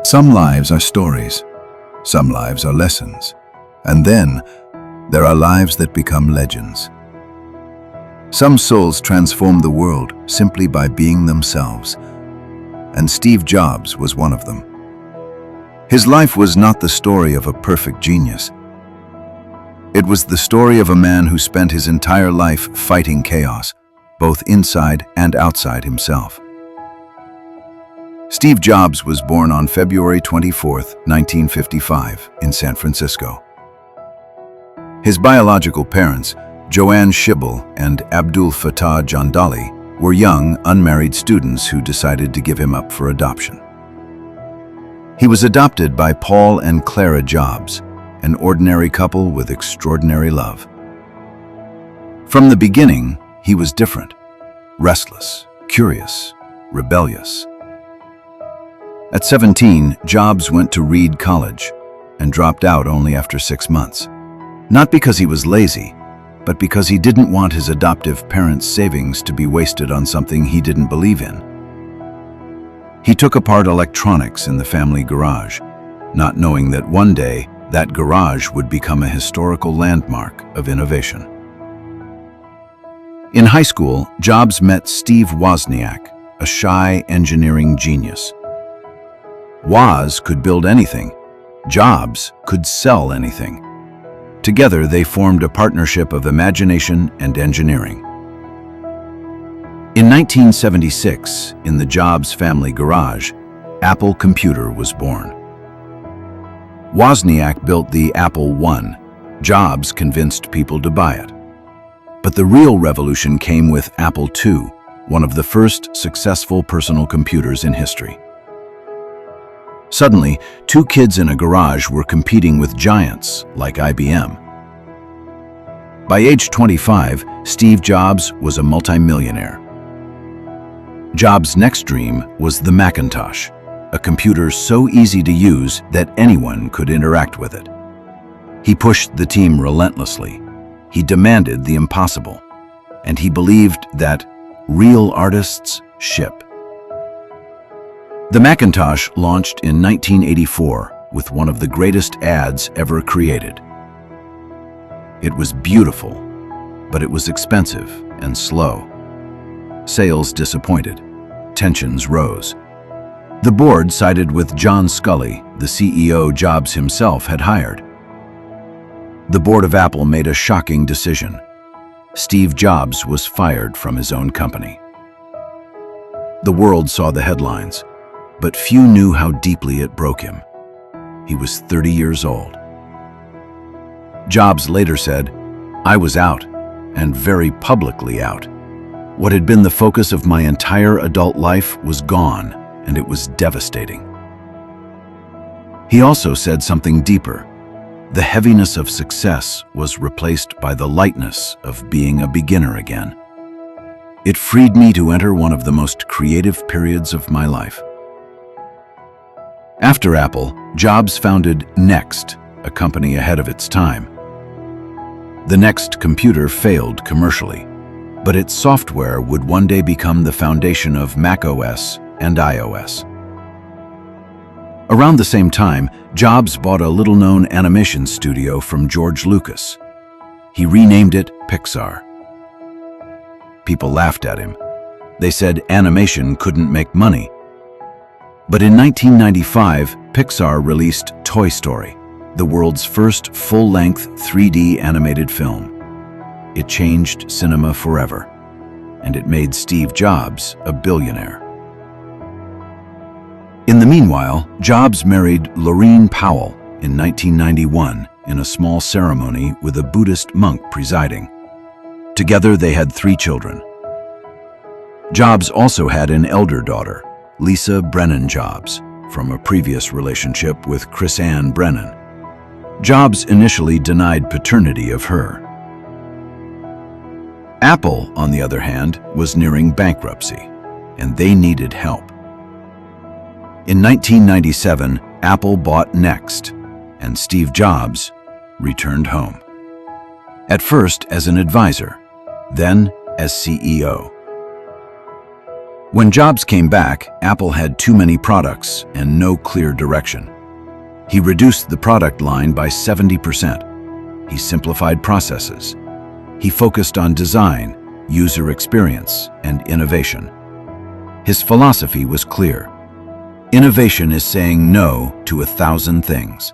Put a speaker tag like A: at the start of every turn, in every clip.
A: Some lives are stories, some lives are lessons, and then there are lives that become legends. Some souls transform the world simply by being themselves, and Steve Jobs was one of them. His life was not the story of a perfect genius. It was the story of a man who spent his entire life fighting chaos, both inside and outside himself. Steve Jobs was born on February 24, 1955, in San Francisco. His biological parents, Joanne Schibel and Abdul Fattah Jandali, were young, unmarried students who decided to give him up for adoption. He was adopted by Paul and Clara Jobs, an ordinary couple with extraordinary love. From the beginning, he was different, restless, curious, rebellious. At 17, Jobs went to Reed College and dropped out only after 6 months. Not because he was lazy, but because he didn't want his adoptive parents' savings to be wasted on something he didn't believe in. He took apart electronics in the family garage, not knowing that one day that garage would become a historical landmark of innovation. In high school, Jobs met Steve Wozniak, a shy engineering genius. Woz could build anything. Jobs could sell anything. Together, they formed a partnership of imagination and engineering. In 1976, in the Jobs family garage, Apple Computer was born. Wozniak built the Apple I. Jobs convinced people to buy it. But the real revolution came with Apple II, one of the first successful personal computers in history. Suddenly, 2 kids in a garage were competing with giants like IBM. By age 25, Steve Jobs was a multimillionaire. Jobs' next dream was the Macintosh, a computer so easy to use that anyone could interact with it. He pushed the team relentlessly. He demanded the impossible, and he believed that real artists ship. The Macintosh launched in 1984 with one of the greatest ads ever created. It was beautiful, but it was expensive and slow. Sales disappointed. Tensions rose. The board sided with John Sculley, the CEO Jobs himself had hired. The board of Apple made a shocking decision. Steve Jobs was fired from his own company. The world saw the headlines, but few knew how deeply it broke him. He was 30 years old. Jobs later said, "I was out, and very publicly out. What had been the focus of my entire adult life was gone, and it was devastating." He also said something deeper. The heaviness of success was replaced by the lightness of being a beginner again. It freed me to enter one of the most creative periods of my life. After Apple, Jobs founded Next, a company ahead of its time. The Next computer failed commercially, but its software would one day become the foundation of macOS and iOS. Around the same time, Jobs bought a little-known animation studio from George Lucas. He renamed it Pixar. People laughed at him. They said animation couldn't make money. But in 1995, Pixar released Toy Story, the world's first full-length 3D animated film. It changed cinema forever, and it made Steve Jobs a billionaire. In the meanwhile, Jobs married Laureen Powell in 1991 in a small ceremony with a Buddhist monk presiding. Together they had 3 children. Jobs also had an elder daughter, Lisa Brennan Jobs, from a previous relationship with Chris Ann Brennan. Jobs initially denied paternity of her. Apple, on the other hand, was nearing bankruptcy, and they needed help. In 1997, Apple bought Next, and Steve Jobs returned home. At first as an advisor, then as CEO. When Jobs came back, Apple had too many products and no clear direction. He reduced the product line by 70%. He simplified processes. He focused on design, user experience, and innovation. His philosophy was clear. Innovation is saying no to 1,000 things.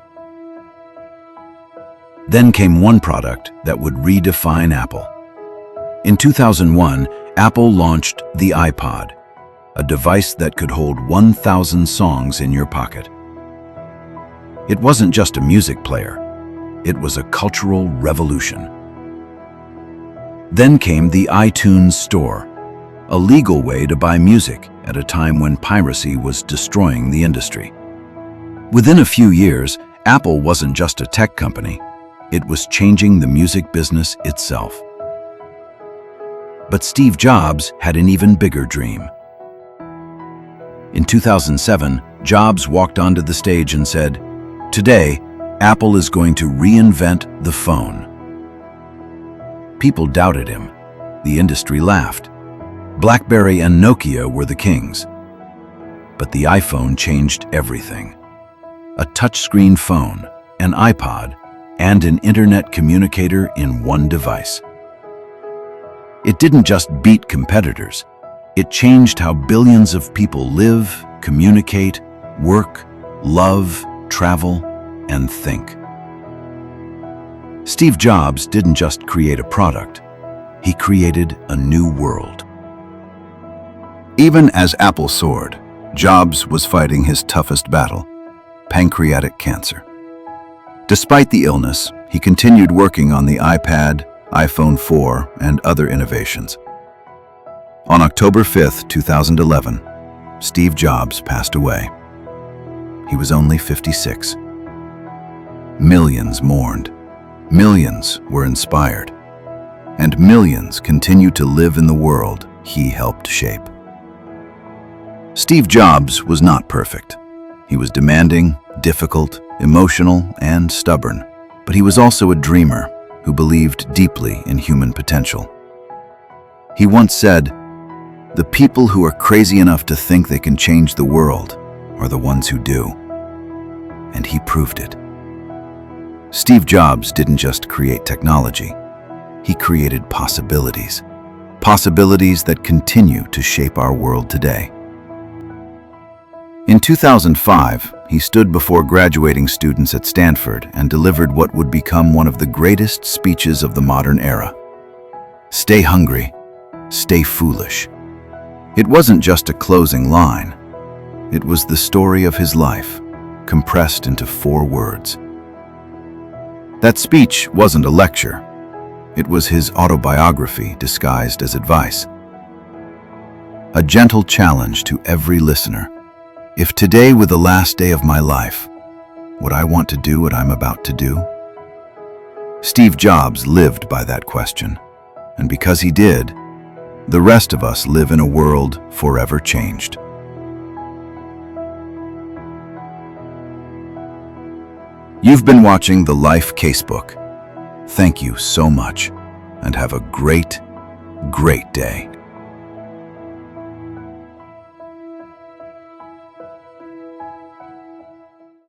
A: Then came one product that would redefine Apple. In 2001, Apple launched the iPod, a device that could hold 1,000 songs in your pocket. It wasn't just a music player. It was a cultural revolution. Then came the iTunes Store, a legal way to buy music at a time when piracy was destroying the industry. Within a few years, Apple wasn't just a tech company. It was changing the music business itself. But Steve Jobs had an even bigger dream. In 2007, Jobs walked onto the stage and said, "Today, Apple is going to reinvent the phone." People doubted him. The industry laughed. BlackBerry and Nokia were the kings. But the iPhone changed everything. A touchscreen phone, an iPod, and an internet communicator in one device. It didn't just beat competitors. It changed how billions of people live, communicate, work, love, travel, and think. Steve Jobs didn't just create a product. He created a new world. Even as Apple soared, Jobs was fighting his toughest battle, pancreatic cancer. Despite the illness, he continued working on the iPad, iPhone 4, and other innovations. On October 5, 2011, Steve Jobs passed away. He was only 56. Millions mourned. Millions were inspired. And millions continue to live in the world he helped shape. Steve Jobs was not perfect. He was demanding, difficult, emotional, and stubborn. But he was also a dreamer who believed deeply in human potential. He once said, "The people who are crazy enough to think they can change the world are the ones who do." And he proved it. Steve Jobs didn't just create technology. He created possibilities. Possibilities that continue to shape our world today. In 2005, he stood before graduating students at Stanford and delivered what would become one of the greatest speeches of the modern era. "Stay hungry, stay foolish." It wasn't just a closing line. It was the story of his life, compressed into 4 words. That speech wasn't a lecture. It was his autobiography disguised as advice. A gentle challenge to every listener. If today were the last day of my life, would I want to do what I'm about to do? Steve Jobs lived by that question. And because he did, the rest of us live in a world forever changed. You've been watching the Life Casebook. Thank you so much, and have a great, great day.